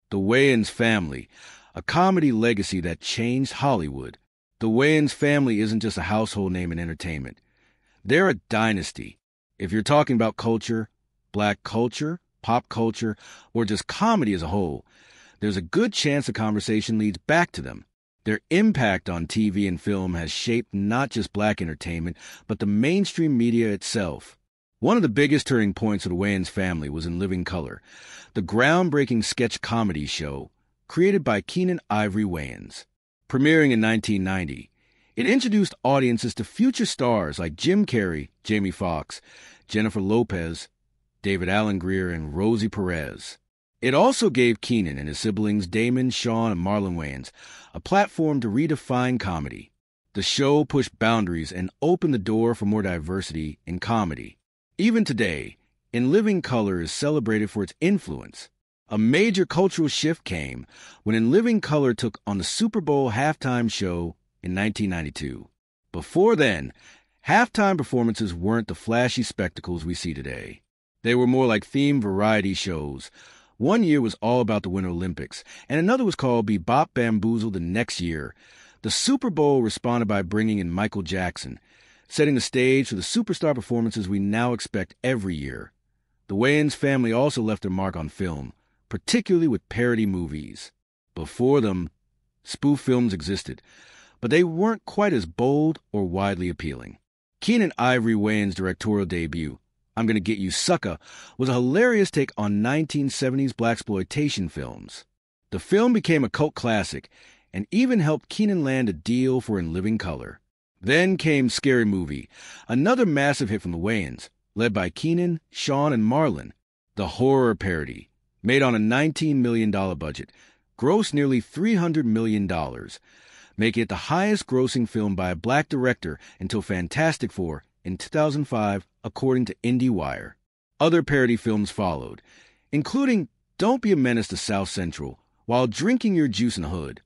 The Wayans Family, a comedy legacy that changed Hollywood. The Wayans family isn't just a household name in entertainment. They're a dynasty. If you're talking about culture, black culture, pop culture, or just comedy as a whole, there's a good chance the conversation leads back to them. Their impact on TV and film has shaped not just black entertainment, but the mainstream media itself. One of the biggest turning points of the Wayans family was in Living Color, the groundbreaking sketch comedy show created by Keenen Ivory Wayans. Premiering in 1990, it introduced audiences to future stars like Jim Carrey, Jamie Foxx, Jennifer Lopez, David Alan Grier, and Rosie Perez. It also gave Keenen and his siblings Damon, Shawn, and Marlon Wayans a platform to redefine comedy. The show pushed boundaries and opened the door for more diversity in comedy. Even today, In Living Color is celebrated for its influence. A major cultural shift came when In Living Color took on the Super Bowl halftime show in 1992. Before then, halftime performances weren't the flashy spectacles we see today. They were more like themed variety shows. One year was all about the Winter Olympics, and another was called Bebop Bamboozled the next year. The Super Bowl responded by bringing in Michael Jackson, setting the stage for the superstar performances we now expect every year. The Wayans family also left their mark on film, particularly with parody movies. Before them, spoof films existed, but they weren't quite as bold or widely appealing. Keenen Ivory Wayans' directorial debut, I'm Gonna Get You Sucker, was a hilarious take on 1970s blaxploitation films. The film became a cult classic and even helped Keenen land a deal for In Living Color. Then came Scary Movie, another massive hit from the Wayans, led by Keenen, Shawn, and Marlon. The horror parody, made on a $19 million budget, grossed nearly $300 million, making it the highest-grossing film by a black director until Fantastic Four in 2005, according to IndieWire. Other parody films followed, including Don't Be a Menace to South Central While Drinking Your Juice in the Hood,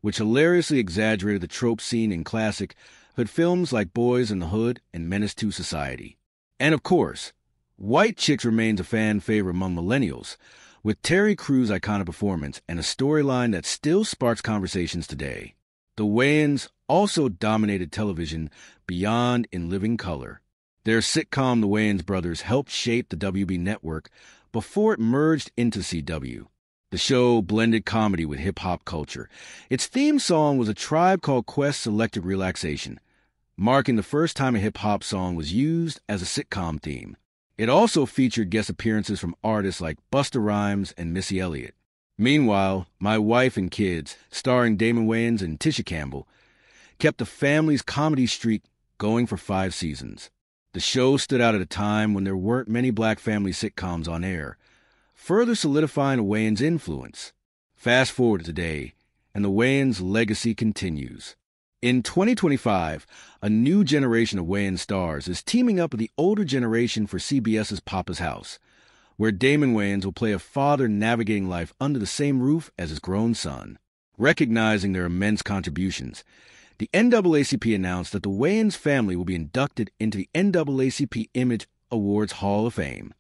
which hilariously exaggerated the trope seen in classic hood films like Boys in the Hood and Menace to Society. And of course, White Chicks remains a fan favorite among millennials, with Terry Crews' iconic performance and a storyline that still sparks conversations today. The Wayans also dominated television beyond In Living Color. Their sitcom The Wayans Brothers helped shape the WB network before it merged into CW. The show blended comedy with hip-hop culture. Its theme song was A Tribe Called Quest's Electric Relaxation, marking the first time a hip-hop song was used as a sitcom theme. It also featured guest appearances from artists like Busta Rhymes and Missy Elliott. Meanwhile, My Wife and Kids, starring Damon Wayans and Tisha Campbell, kept the family's comedy streak going for 5 seasons. The show stood out at a time when there weren't many black family sitcoms on air, further solidifying the Wayans' influence. Fast forward to today, and the Wayans' legacy continues. In 2025, a new generation of Wayans stars is teaming up with the older generation for CBS's Papa's House, where Damon Wayans will play a father navigating life under the same roof as his grown son. Recognizing their immense contributions, the NAACP announced that the Wayans family will be inducted into the NAACP Image Awards Hall of Fame.